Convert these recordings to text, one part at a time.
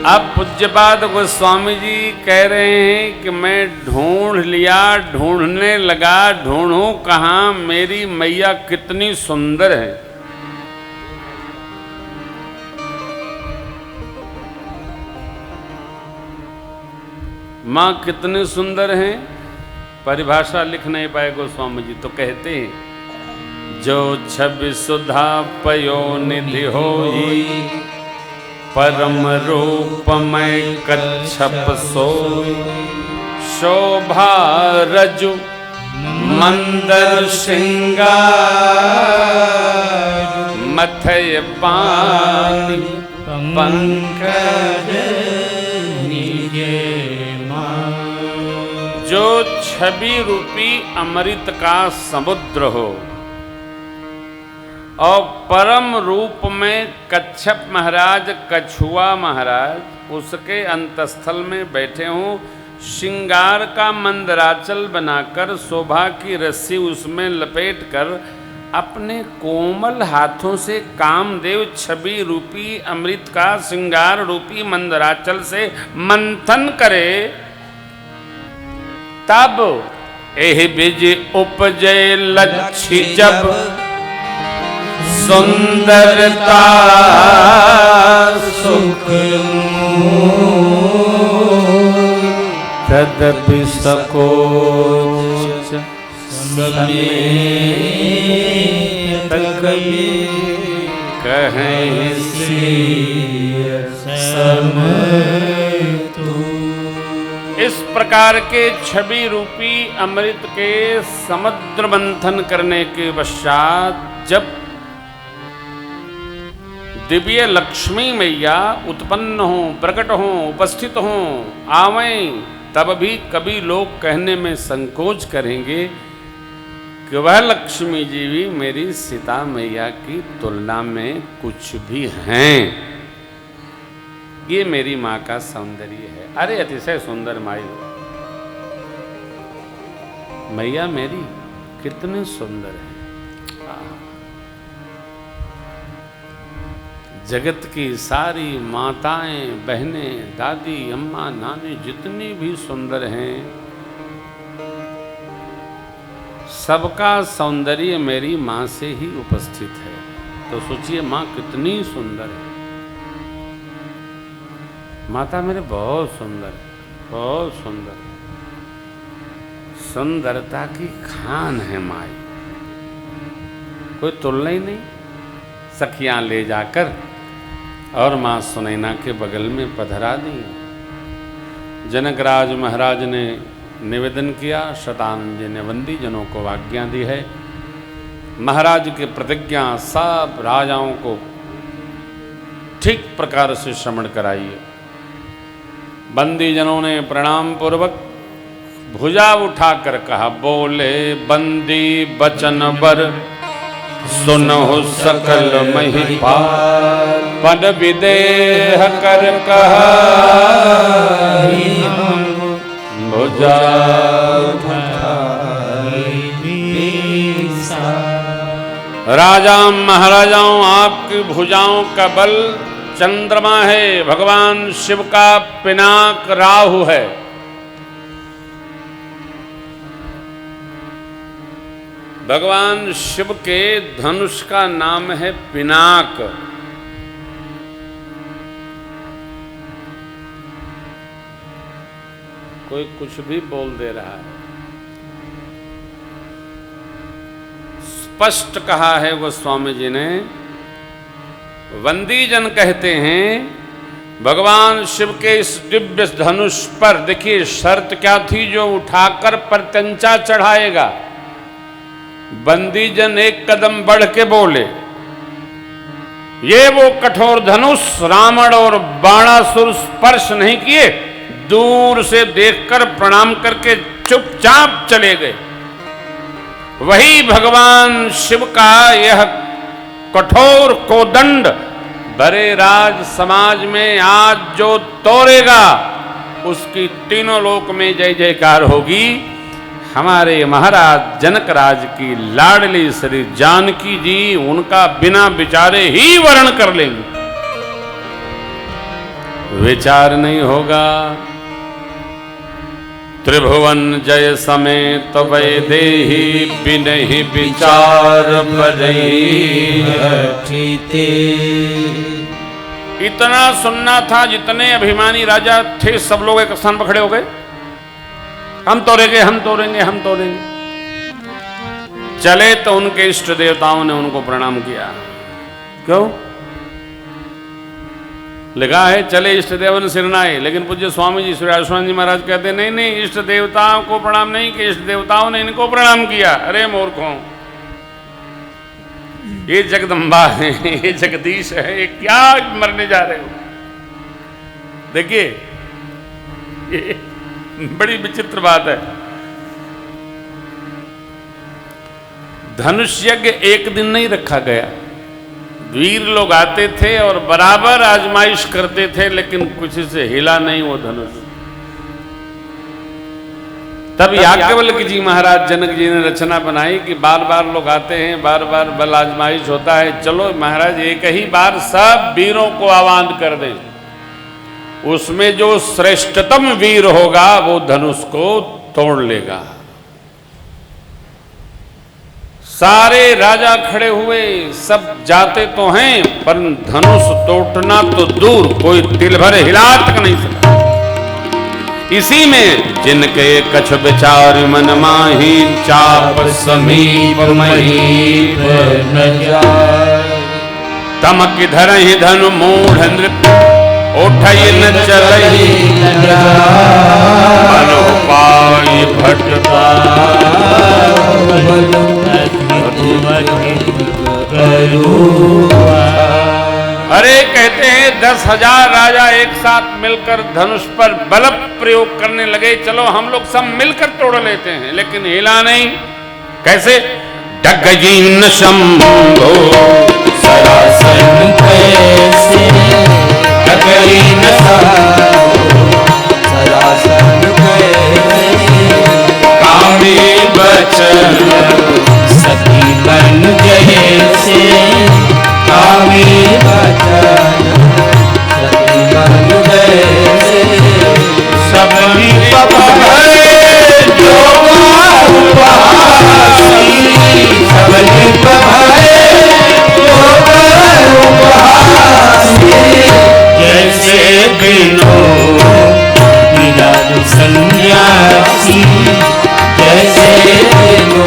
अब पूज्यपाद गोस्वामी जी कह रहे हैं कि मैं ढूंढ लिया, ढूंढने लगा, ढूंढूं कहाँ, मेरी मैया कितनी सुंदर है। माँ कितनी सुंदर है, परिभाषा लिख नहीं पाए गोस्वामी जी, तो कहते हैं जो छवि सुधा पयो निधि होई, परम रूपमय कच्छप सोई, शोभा रजु मंदर श्रृंगार, मथय पानी पंकज निजे। जो छवि रूपी अमृत का समुद्र हो और परम रूप में कच्छप महाराज, कछुआ महाराज उसके अंतस्थल में बैठे हों, श्रृंगार का मंदराचल बनाकर शोभा की रस्सी उसमें लपेटकर अपने कोमल हाथों से कामदेव छवि रूपी अमृत का श्रृंगार रूपी मंदराचल से मंथन करे, तब एहि बिज उपजे लक्ष्य जब, सुंदरता सुख तदपि सकोच समेत कवि कहें श्रीय समतु। इस प्रकार के छवि रूपी अमृत के समुद्र मंथन करने के पश्चात जब दिव्य लक्ष्मी मैया उत्पन्न हो, प्रकट हो, उपस्थित हो, आवें, तब भी कभी लोग कहने में संकोच करेंगे कि वह लक्ष्मी जी भी मेरी सीता मैया की तुलना में कुछ भी हैं। ये मेरी माँ का सौंदर्य है। अरे अतिशय सुंदर माई हो, मैया मेरी कितनी सुंदर है। जगत की सारी माताएं, बहनें, दादी, अम्मा, नानी जितनी भी सुंदर हैं, सबका सौंदर्य मेरी माँ से ही उपस्थित है। तो सोचिए माँ कितनी सुंदर है। माता मेरे बहुत सुंदर है, बहुत सुंदर। सुंदरता की खान है माई, कोई तुलना ही नहीं। सखियां ले जाकर और माँ सुनैना के बगल में पधरा दी। जनकराज महाराज ने निवेदन किया, शतानंजन वंदी जनों को आज्ञा दी है, महाराज की प्रतिज्ञा सब राजाओं को ठीक प्रकार से श्रवण कराइए। बंदी जनों ने प्रणाम पूर्वक भुजा उठाकर कहा, बोले बंदी बचन बर, सुनहु सकल महिपाल, पद विदेह कर कहा भुजा राजा महाराजाओं, आपकी भुजाओं का बल चंद्रमा है, भगवान शिव का पिनाक राहु है। भगवान शिव के धनुष का नाम है पिनाक। कोई कुछ भी बोल दे रहा है। स्पष्ट कहा है गोस्वामी जी ने। वंदी जन कहते हैं भगवान शिव के इस दिव्य धनुष पर देखिए शर्त क्या थी, जो उठाकर प्रत्यंचा चढ़ाएगा। बंदी जन एक कदम बढ़ के बोले, ये वो कठोर धनुष रावण और बाणासुर स्पर्श नहीं किए, दूर से देखकर प्रणाम करके चुपचाप चले गए। वही भगवान शिव का यह कठोर कोदंड बड़े राज समाज में आज जो तोड़ेगा, उसकी तीनों लोक में जय जयकार होगी। हमारे महाराज जनकराज की लाडली श्री जानकी जी उनका बिना विचारे ही वर्ण कर लेंगे। विचार नहीं होगा। त्रिभुवन जय समेत वैदेही बिनहि विचार बजई। इतना सुनना था, जितने अभिमानी राजा थे सब लोग एक स्थान पर खड़े हो गए। हम तोड़ेंगे, हम तोड़ेंगे, हम तोड़ेंगे। चले तो उनके इष्ट देवताओं ने उनको प्रणाम किया। क्यों? लिखा है चले इष्ट देवन सिरनाए, लेकिन पूज्य स्वामी जी श्री आयुष्मान जी महाराज कहते नहीं नहीं, इष्ट देवताओं को प्रणाम नहीं कि इष्ट देवताओं ने इनको प्रणाम किया। अरे मूर्खों, ये जगदम्बा है, ये जगदीश है, ये क्या मरने जा रहे हो? देखिए ये बड़ी विचित्र बात है। धनुष यज्ञ एक दिन नहीं रखा गया। वीर लोग आते थे और बराबर आजमाइश करते थे, लेकिन कुछ से हिला नहीं वो धनुष। तब याज्ञवल्क्य जी महाराज जनक जी ने रचना बनाई कि बार बार लोग आते हैं, बार बार बल आजमाइश होता है, चलो महाराज एक ही बार सब वीरों को आह्वान कर दें। उसमें जो श्रेष्ठतम वीर होगा वो धनुष को तोड़ लेगा। सारे राजा खड़े हुए, सब जाते तो हैं पर धनुष तोड़ना तो दूर, कोई तिल भर हिला तक नहीं सका। इसी में जिनके कछ विचार मन माही, चाप समीप महीप न जाय। तमक धरहि धनु मूढ़ नृप, उठई न चलहि न जाय। अनुपाय भटका अरे कहते हैं 10,000 राजा एक साथ मिलकर धनुष पर बल प्रयोग करने लगे। चलो हम लोग सब मिलकर तोड़ लेते हैं, लेकिन हिला नहीं। कैसे? डगजीन शंभो सरासन कैसे, डगजीन सरासन कैसे। कामी बचन सखी बन जैसे, कामी बचन सखी बन जैसे। सबनी पभय जो उपहासी, सबनी पभय जो उपहासी। जैसे बिनो विराज सन्यासी, जैसे बिनो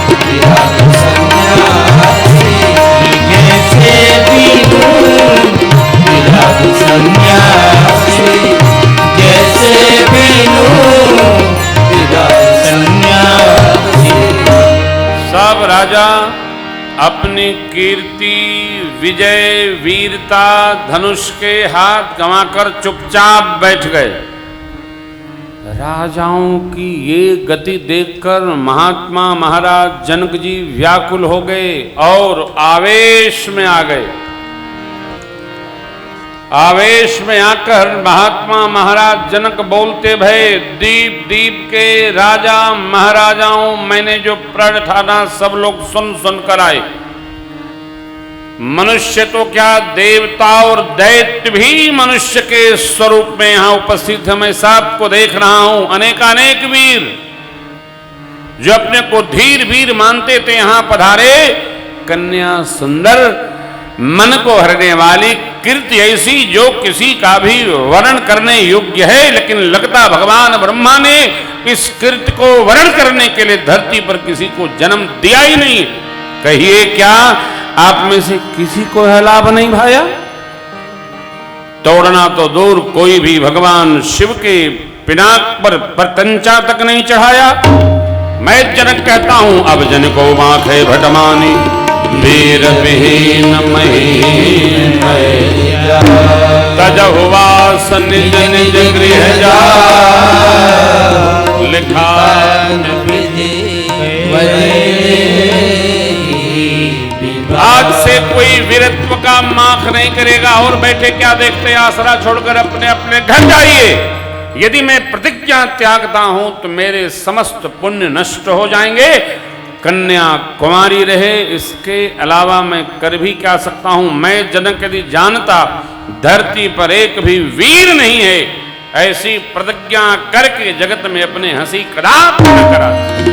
विराज सन्यासी। जैसे बिनो विराज सन्यासी, जैसे बिनो विराज सन्यासी। सब राजा अपनी कीर्ति, विजय, वीरता, धनुष के हाथ गंवाकर चुपचाप बैठ गए। राजाओं की ये गति देखकर महात्मा महाराज जनक जी व्याकुल हो गए और आवेश में आ गए। आवेश में आकर महात्मा महाराज जनक बोलते भये, दीप दीप के राजा महाराजाओं, मैंने जो प्रण ठाना सब लोग सुन सुन कर आए। मनुष्य तो क्या, देवता और दैत्य भी मनुष्य के स्वरूप में यहां उपस्थित है। मैं सबको देख रहा हूं। अनेकानेक वीर जो अपने को धीर वीर मानते थे यहां पधारे। कन्या सुंदर, मन को हरने वाली, कीर्ति ऐसी जो किसी का भी वर्णन करने योग्य है, लेकिन लगता भगवान ब्रह्मा ने इस कीर्ति को वर्णन करने के लिए धरती पर किसी को जन्म दिया ही नहीं। कहिए क्या आप में से किसी को यह लाभ नहीं भाया? तोड़ना तो दूर, कोई भी भगवान शिव के पिनाक पर परतंचा तक नहीं चढ़ाया। मैं जनक कहता हूं, अब जन को माखे भटमानी, वीर विहीन महीन तजहुवास निज निज गृह जा। लिखा आज से कोई वीरत्व का माख नहीं करेगा। और बैठे क्या देखते, आसरा छोड़कर अपने अपने घर जाइए। यदि मैं प्रतिज्ञा त्यागता हूं तो मेरे समस्त पुण्य नष्ट हो जाएंगे। कन्या कुमारी रहे, इसके अलावा मैं कर भी क्या सकता हूं। मैं जनक यदि जानता धरती पर एक भी वीर नहीं है, ऐसी प्रतिज्ञा करके जगत में अपने हंसी कदापि न करा।